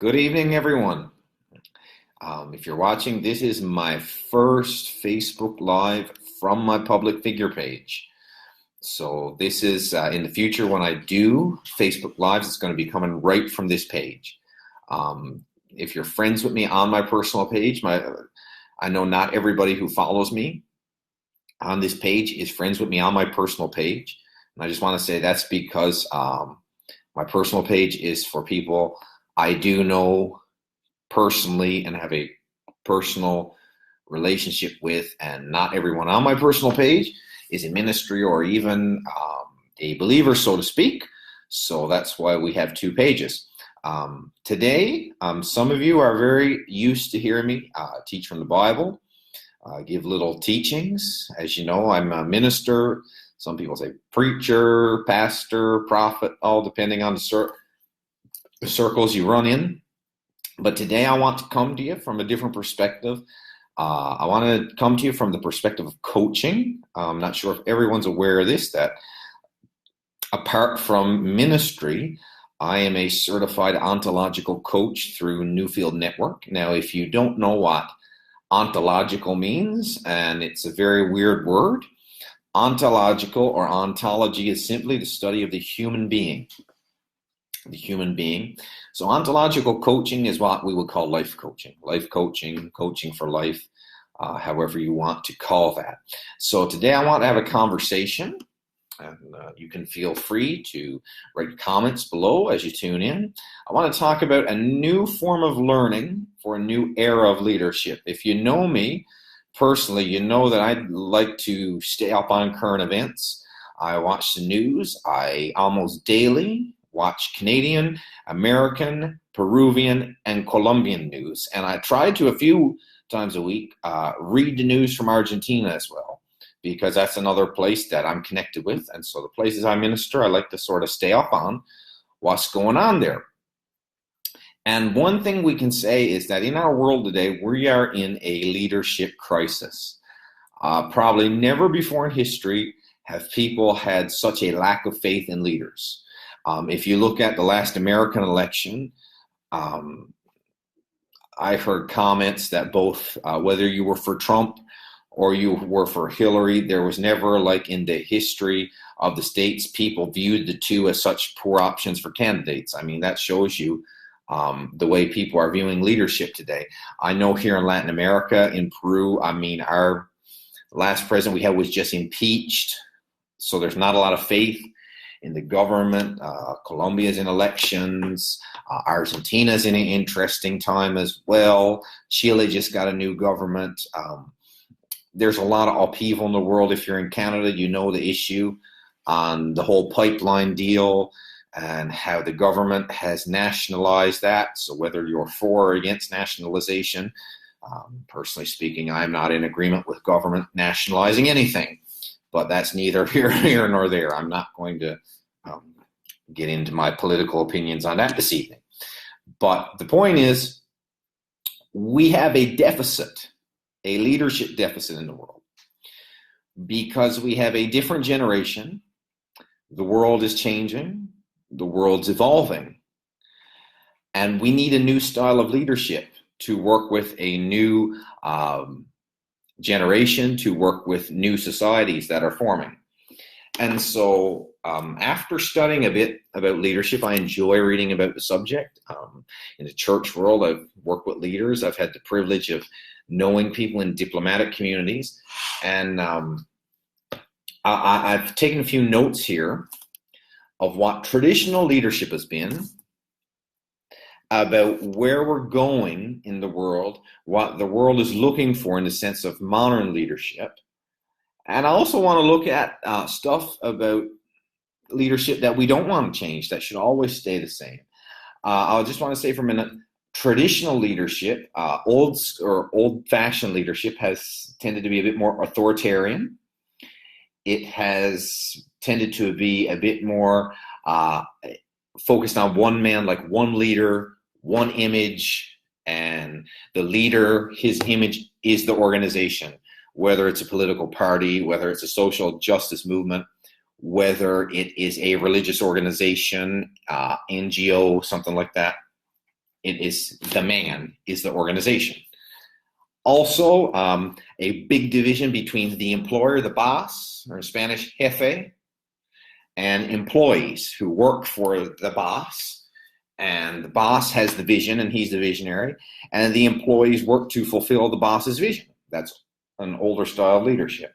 Good evening, everyone. If you're watching, this is my first Facebook Live from my public figure page. So this is in the future when I do Facebook Lives, it's going to be coming right from this page. If you're friends with me on my personal page, I know not everybody who follows me on this page is friends with me on my personal page. And I just want to say that's because my personal page is for people I do know personally and have a personal relationship with, and not everyone on my personal page is in ministry or even a believer, so to speak. So that's why we have two pages. Today, some of you are very used to hearing me teach from the Bible, give little teachings. As you know, I'm a minister. Some people say preacher, pastor, prophet, all depending on the circles you run in. But today I want to come to you from a different perspective. I want to come to you from the perspective of coaching. I'm not sure if everyone's aware of this, that apart from ministry, I am a certified ontological coach through Newfield Network. Now, if you don't know what ontological means, and it's a very weird word, ontological or ontology is simply the study of the human being. So ontological coaching is what we would call life coaching, coaching for life, however you want to call that. So today I want to have a conversation, and you can feel free to write comments below as you tune in. I want to talk about a new form of learning for a new era of leadership. If you know me personally, you know that I like to stay up on current events. I watch the news. I almost daily watch Canadian, American, Peruvian, and Colombian news. And I try to, a few times a week, read the news from Argentina as well, because that's another place that I'm connected with. And so the places I minister, I like to sort of stay up on what's going on there. And one thing we can say is that in our world today, we are in a leadership crisis. Probably never before in history have people had such a lack of faith in leaders. If you look at the last American election, I heard comments that both, whether you were for Trump or you were for Hillary, there was never, like in the history of the states, people viewed the two as such poor options for candidates. I mean, that shows you the way people are viewing leadership today. I know here in Latin America, in Peru, I mean, our last president we had was just impeached, so there's not a lot of faith in the government. Colombia's in elections. Argentina's in an interesting time as well. Chile just got a new government. There's a lot of upheaval in the world. If you're in Canada, you know the issue on the whole pipeline deal and how the government has nationalized that. So whether you're for or against nationalization, personally speaking, I'm not in agreement with government nationalizing anything. But that's neither here nor there. I'm not going to get into my political opinions on that this evening. But the point is, we have a deficit, a leadership deficit in the world, because we have a different generation. The world is changing. The world's evolving. And we need a new style of leadership to work with a new generation, to work with new societies that are forming. And so after studying a bit about leadership, I enjoy reading about the subject. In the church world, I've worked with leaders. I've had the privilege of knowing people in diplomatic communities. And I've taken a few notes here of what traditional leadership has been, about where we're going in the world, what the world is looking for in the sense of modern leadership. And I also want to look at stuff about leadership that we don't want to change, that should always stay the same. I just want to say for a minute, traditional leadership, old-fashioned leadership has tended to be a bit more authoritarian. It has tended to be a bit more focused on one man, like one leader, one image, and the leader, his image is the organization, whether it's a political party, whether it's a social justice movement, whether it is a religious organization, NGO, something like that. the man is the organization. Also, a big division between the employer, the boss, or in Spanish, jefe, and employees who work for the boss. And the boss has the vision, and he's the visionary. And the employees work to fulfill the boss's vision. That's an older style of leadership.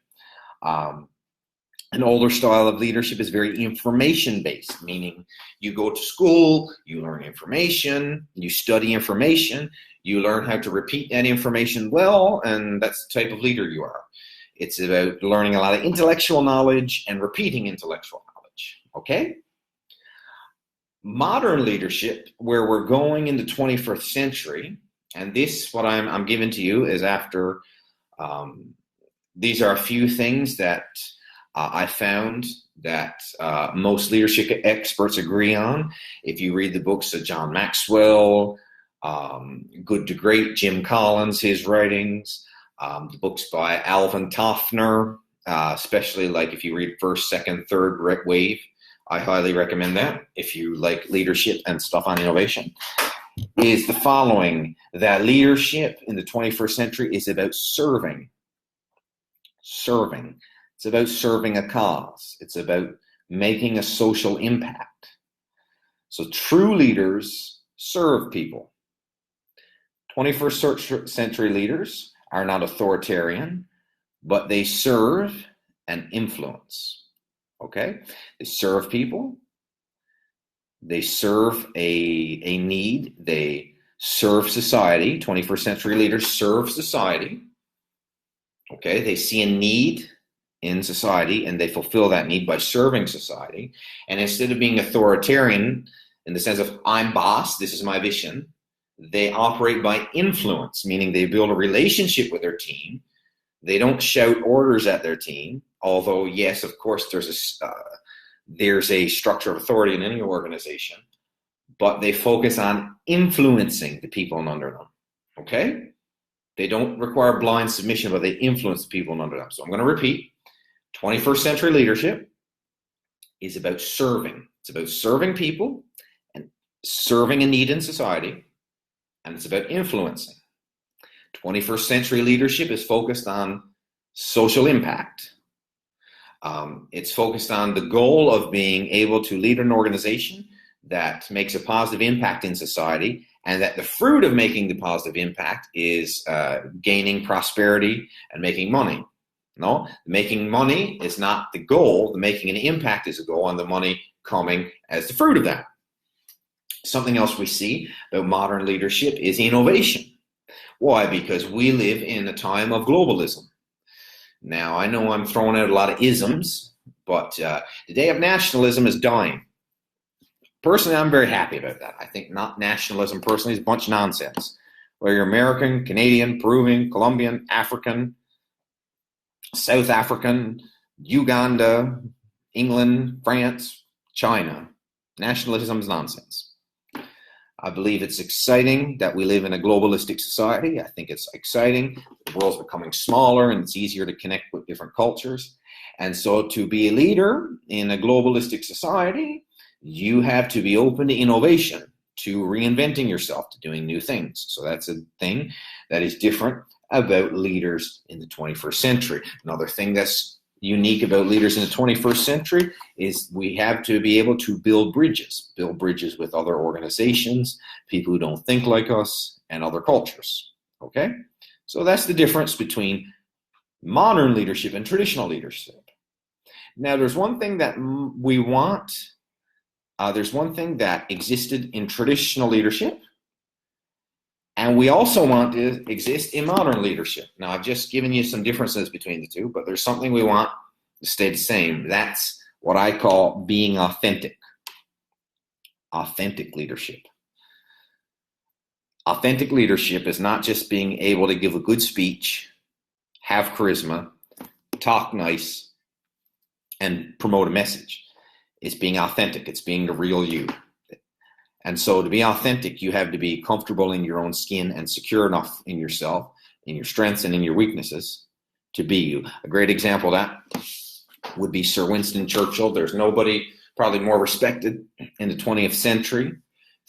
An older style of leadership is very information-based, meaning you go to school, you learn information, you study information, you learn how to repeat that information well, and that's the type of leader you are. It's about learning a lot of intellectual knowledge and repeating intellectual knowledge, okay? Modern leadership, where we're going in the 21st century, and this, what I'm giving to you is after, these are a few things that I found that most leadership experts agree on. If you read the books of John Maxwell, Good to Great, Jim Collins, his writings, the books by Alvin Toffler, especially like if you read first, second, third wave, I highly recommend that if you like leadership and stuff on innovation, is the following, that leadership in the 21st century is about serving. Serving. It's about serving a cause. It's about making a social impact. So true leaders serve people. 21st century leaders are not authoritarian, but they serve and influence. Okay? They serve people. They serve a need. They serve society. 21st century leaders serve society. Okay? They see a need in society, and they fulfill that need by serving society. And instead of being authoritarian in the sense of I'm boss, this is my vision, they operate by influence, meaning they build a relationship with their team. They don't shout orders at their team, although yes, of course, there's a structure of authority in any organization, but they focus on influencing the people under them. Okay? They don't require blind submission, but they influence the people under them. So I'm going to repeat. 21st century leadership is about serving. It's about serving people and serving a need in society, and it's about influencing. 21st century leadership is focused on social impact. It's focused on the goal of being able to lead an organization that makes a positive impact in society, and that the fruit of making the positive impact is gaining prosperity and making money. No, making money is not the goal. The making an impact is a goal, and the money coming as the fruit of that. Something else we see about modern leadership is innovation. Why? Because we live in a time of globalism. Now, I know I'm throwing out a lot of isms, but the day of nationalism is dying. Personally, I'm very happy about that. I think not nationalism personally is a bunch of nonsense. Whether you're American, Canadian, Peruvian, Colombian, African, South African, Uganda, England, France, China. Nationalism is nonsense. I believe it's exciting that we live in a globalistic society. I think it's exciting. The world's becoming smaller, and it's easier to connect with different cultures. And so to be a leader in a globalistic society, you have to be open to innovation, to reinventing yourself, to doing new things. So that's a thing that is different about leaders in the 21st century. Another thing that's unique about leaders in the 21st century is we have to be able to build bridges with other organizations, people who don't think like us, and other cultures. Okay? So that's the difference between modern leadership and traditional leadership. Now, there's one thing that we want. There's one thing that existed in traditional leadership, and we also want to exist in modern leadership. Now, I've just given you some differences between the two, but there's something we want to stay the same. That's what I call being authentic. Authentic leadership. Authentic leadership is not just being able to give a good speech, have charisma, talk nice, and promote a message. It's being authentic. It's being the real you. And so to be authentic, you have to be comfortable in your own skin and secure enough in yourself, in your strengths and in your weaknesses to be you. A great example of that would be Sir Winston Churchill. There's nobody probably more respected in the 20th century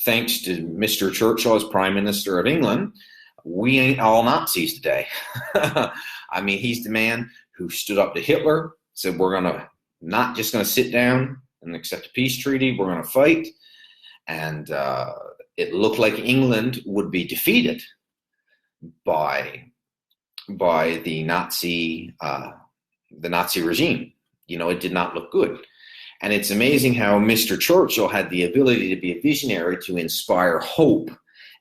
thanks to Mr. Churchill as Prime Minister of England, we ain't all Nazis today. I mean, he's the man who stood up to Hitler, said we're not just going to sit down and accept a peace treaty, we're going to fight. And it looked like England would be defeated by the Nazi regime. You know, it did not look good. And it's amazing how Mr. Churchill had the ability to be a visionary to inspire hope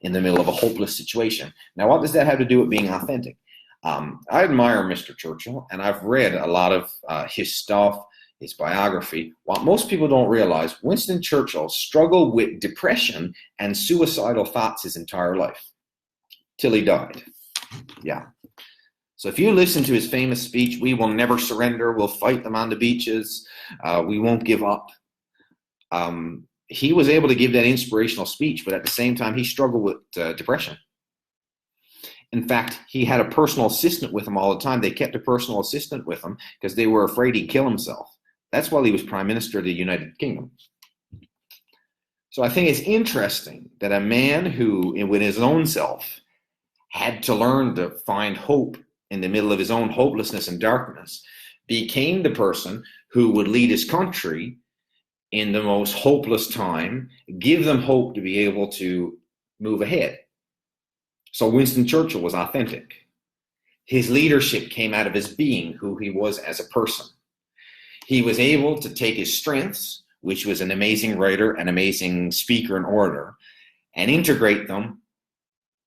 in the middle of a hopeless situation. Now, what does that have to do with being authentic? I admire Mr. Churchill, and I've read a lot of his stuff, his biography. What most people don't realize, Winston Churchill struggled with depression and suicidal thoughts his entire life, till he died. Yeah. So if you listen to his famous speech, "We will never surrender, we'll fight them on the beaches, we won't give up," he was able to give that inspirational speech, but at the same time, he struggled with depression. In fact, he had a personal assistant with him all the time. They kept a personal assistant with him because they were afraid he'd kill himself. That's while he was Prime Minister of the United Kingdom. So I think it's interesting that a man who, with his own self, had to learn to find hope in the middle of his own hopelessness and darkness, became the person who would lead his country in the most hopeless time, give them hope to be able to move ahead. So Winston Churchill was authentic. His leadership came out of his being, who he was as a person. He was able to take his strengths, which was an amazing writer, an amazing speaker and orator, and integrate them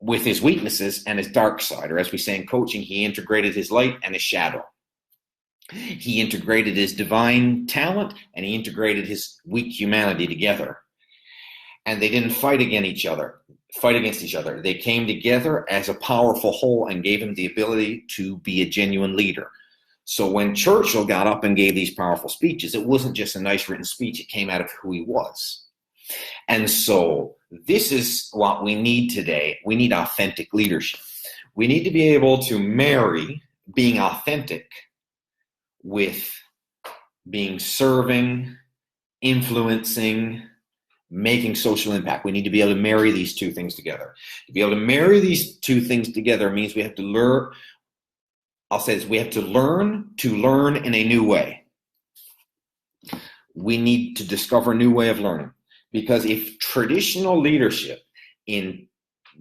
with his weaknesses and his dark side, or as we say in coaching, he integrated his light and his shadow. He integrated his divine talent and he integrated his weak humanity together. And they didn't fight against each other. They came together as a powerful whole and gave him the ability to be a genuine leader. So when Churchill got up and gave these powerful speeches, it wasn't just a nice written speech, it came out of who he was. And so this is what we need today. We need authentic leadership. We need to be able to marry being authentic with being serving, influencing, making social impact. We need to be able to marry these two things together. To be able to marry these two things together means we have to learn, we have to learn in a new way. We need to discover a new way of learning. Because if traditional leadership in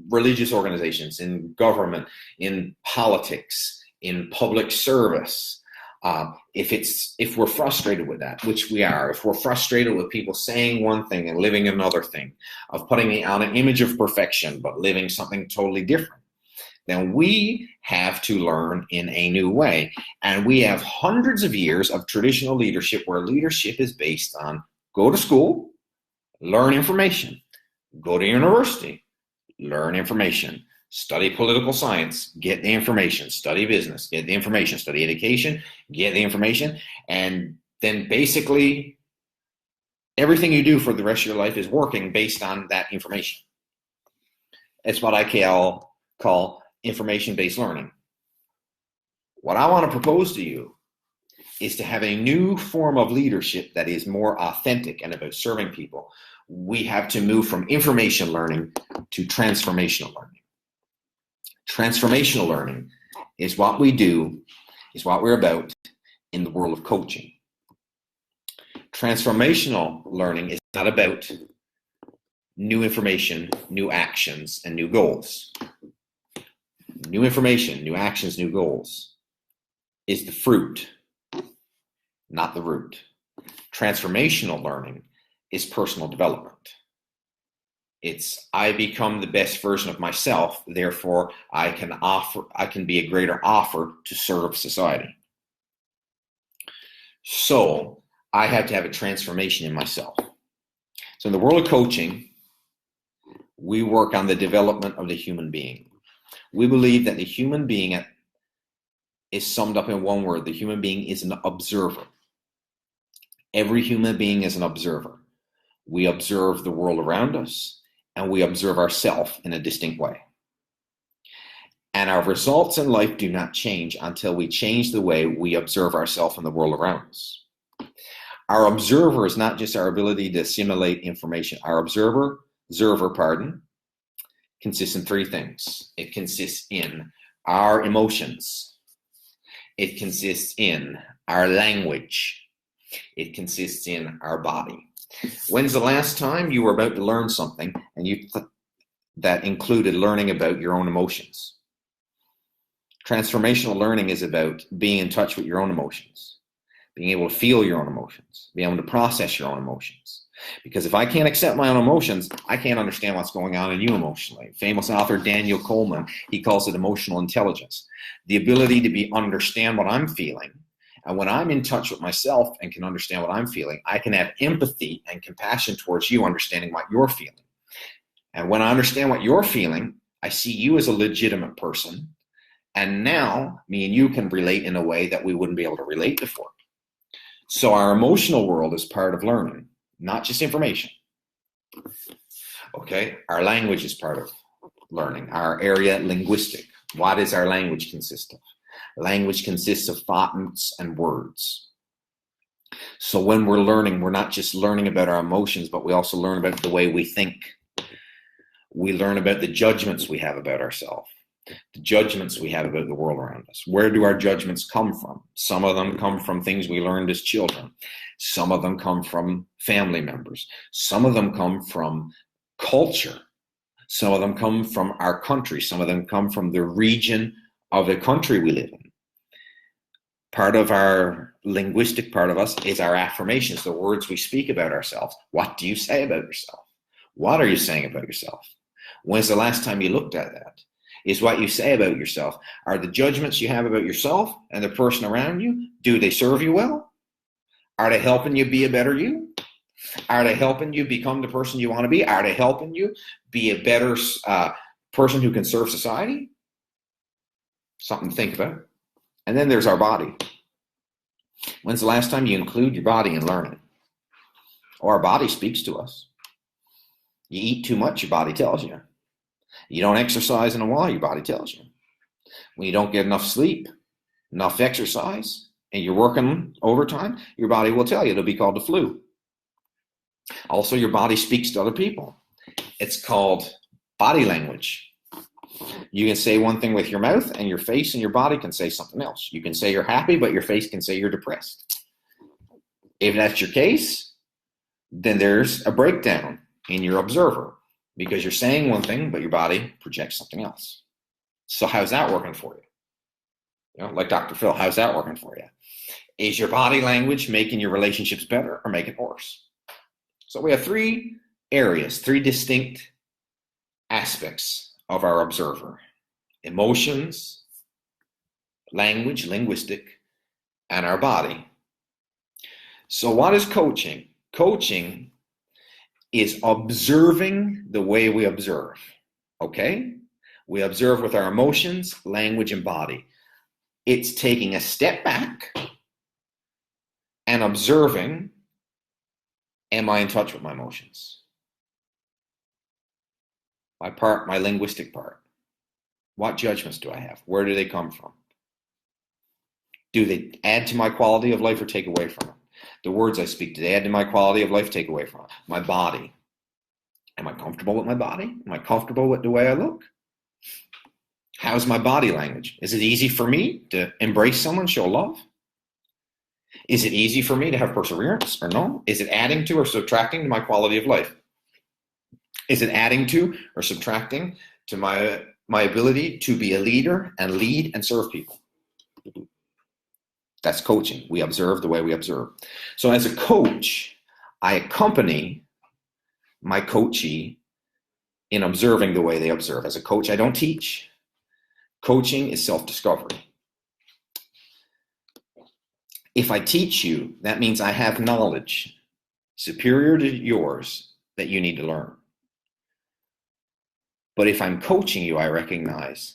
religious organizations, in government, in politics, in public service, if we're frustrated with that, which we are, if we're frustrated with people saying one thing and living another thing, of putting on an image of perfection but living something totally different, then we have to learn in a new way. And we have hundreds of years of traditional leadership where leadership is based on go to school, learn information, go to university, learn information, study political science, get the information, study business, get the information, study education, get the information, and then basically everything you do for the rest of your life is working based on that information. It's what I call information-based learning. What I want to propose to you is to have a new form of leadership that is more authentic and about serving people. We have to move from information learning to transformational learning. Transformational learning is what we do, is what we're about in the world of coaching. Transformational learning is not about new information, new actions, and new goals. New information, new actions, new goals is the fruit, not the root. Transformational learning is personal development. It's I become the best version of myself, therefore I can be a greater offer to serve society. So I have to have a transformation in myself. So in the world of coaching, we work on the development of the human being. We believe that the human being is summed up in one word. The human being is an observer. Every human being is an observer. We observe the world around us, and we observe ourselves in a distinct way. And our results in life do not change until we change the way we observe ourselves and the world around us. Our observer is not just our ability to assimilate information. Our observer consists in three things. It consists in our emotions. It consists in our language. It consists in our body. When's the last time you were about to learn something and that included learning about your own emotions? Transformational learning is about being in touch with your own emotions, being able to feel your own emotions, being able to process your own emotions. Because if I can't accept my own emotions, I can't understand what's going on in you emotionally. Famous author Daniel Coleman, he calls it emotional intelligence. The ability to understand what I'm feeling. And when I'm in touch with myself and can understand what I'm feeling, I can have empathy and compassion towards you, understanding what you're feeling. And when I understand what you're feeling, I see you as a legitimate person. And now me and you can relate in a way that we wouldn't be able to relate before. So our emotional world is part of learning, not just information. Okay, our language is part of learning. Our area linguistic. What does our language consist of? Language consists of thoughts and words. So when we're learning, we're not just learning about our emotions, but we also learn about the way we think. We learn about the judgments we have about ourselves, the judgments we have about the world around us. Where do our judgments come from? Some of them come from things we learned as children. Some of them come from family members. Some of them come from culture. Some of them come from our country. Some of them come from the region of the country we live in. Part of our linguistic part of us is our affirmations, the words we speak about ourselves. What do you say about yourself? What are you saying about yourself? When's the last time you looked at that? Is what you say about yourself, are the judgments you have about yourself and the person around you, do they serve you well? Are they helping you be a better you? Are they helping you become the person you want to be? Are they helping you be a better person who can serve society? Something to think about. And then there's our body. When's the last time you include your body in learning? Or our body speaks to us. You eat too much, your body tells you. You don't exercise in a while, your body tells you. When you don't get enough sleep, enough exercise, and you're working overtime, your body will tell you. It'll be called the flu. Also, your body speaks to other people. It's called body language. You can say one thing with your mouth, and your face and your body can say something else. You can say you're happy, but your face can say you're depressed. If that's your case, then there's a breakdown in your observer, because you're saying one thing, but your body projects something else. So how's that working for you? You know, like Dr. Phil, how's that working for you? Is your body language making your relationships better or making it worse? So we have three areas, three distinct aspects of our observer: emotions, language, linguistic, and our body. So what is coaching? Coaching is observing the way we observe, okay? We observe with our emotions, language, and body. It's taking a step back and observing, am I in touch with my emotions? My part, my linguistic part. What judgments do I have? Where do they come from? Do they add to my quality of life or take away from it? The words I speak, do they add to my quality of life, take away from it? My body. Am I comfortable with my body? Am I comfortable with the way I look? How's my body language? Is it easy for me to embrace someone, show love? Is it easy for me to have perseverance or no? Is it adding to or subtracting to my quality of life? Is it adding to or subtracting to my ability to be a leader and lead and serve people? That's coaching. We observe the way we observe. So as a coach, I accompany my coachee in observing the way they observe. As a coach, I don't teach. Coaching is self-discovery. If I teach you, that means I have knowledge superior to yours that you need to learn. But if I'm coaching you, I recognize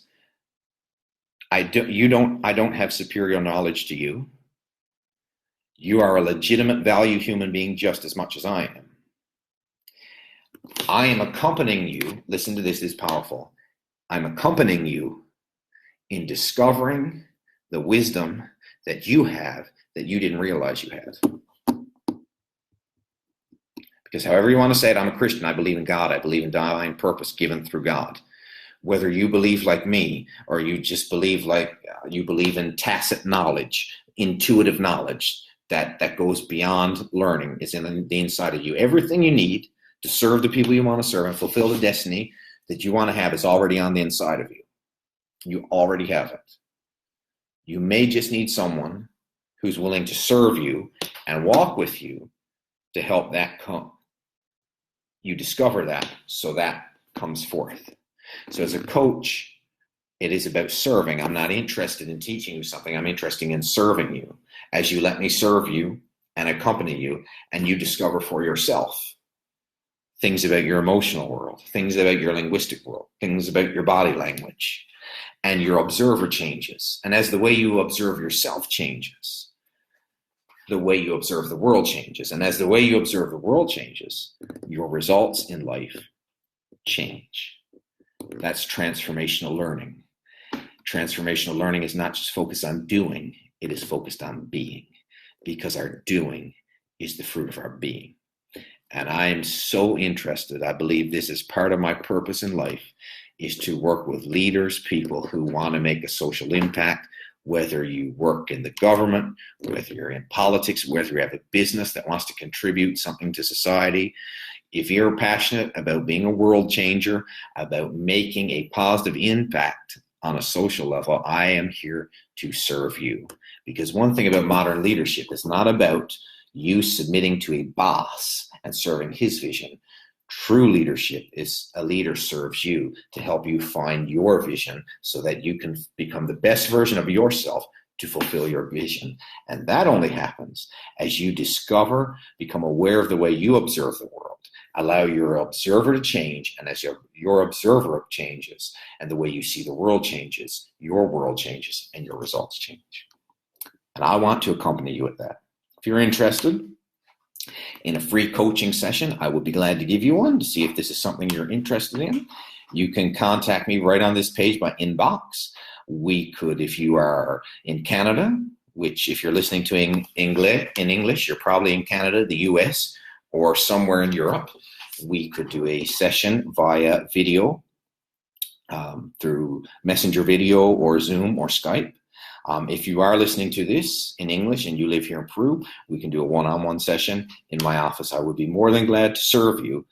I don't have superior knowledge to you. You are a legitimate value human being just as much as I am. I am accompanying you. Listen to this, this is powerful. I'm accompanying you in discovering the wisdom that you have that you didn't realize you had. Because however you want to say it, I'm a Christian. I believe in God. I believe in divine purpose given through God. Whether you believe like me or you just believe like you believe in tacit knowledge, intuitive knowledge that goes beyond learning is in the inside of you. Everything you need to serve the people you want to serve and fulfill the destiny that you want to have is already on the inside of you. You already have it. You may just need someone who's willing to serve you and walk with you to help that come. You discover that so that comes forth. So as a coach, it is about serving. I'm not interested in teaching you something. I'm interested in serving you as you let me serve you and accompany you, and you discover for yourself things about your emotional world, things about your linguistic world, things about your body language, and your observer changes. And as the way you observe yourself changes, the way you observe the world changes. And as the way you observe the world changes, your results in life change. That's transformational learning. Transformational learning is not just focused on doing, it is focused on being, because our doing is the fruit of our being. And I am so interested, I believe this is part of my purpose in life, is to work with leaders, people who want to make a social impact, whether you work in the government, whether you're in politics, whether you have a business that wants to contribute something to society. If you're passionate about being a world changer, about making a positive impact on a social level, I am here to serve you. Because one thing about modern leadership is not about you submitting to a boss and serving his vision. True leadership is a leader serves you to help you find your vision so that you can become the best version of yourself to fulfill your vision. And that only happens as you discover, become aware of the way you observe the world, allow your observer to change, and as your observer changes and the way you see the world changes, your world changes and your results change. And I want to accompany you with that. If you're interested in a free coaching session, I would be glad to give you one to see if this is something you're interested in. You can contact me right on this page by inbox. We could, if you are in Canada, which if you're listening to in English, you're probably in Canada, the US, or somewhere in Europe, we could do a session via video through Messenger Video or Zoom or Skype. If you are listening to this in English and you live here in Peru, we can do a one-on-one session in my office. I would be more than glad to serve you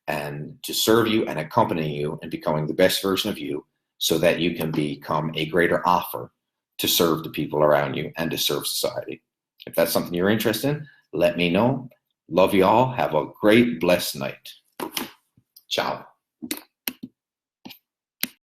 and accompany you in becoming the best version of you so that you can become a greater offer to serve the people around you and to serve society. If that's something you're interested in, let me know. Love you all. Have a great, blessed night. Ciao.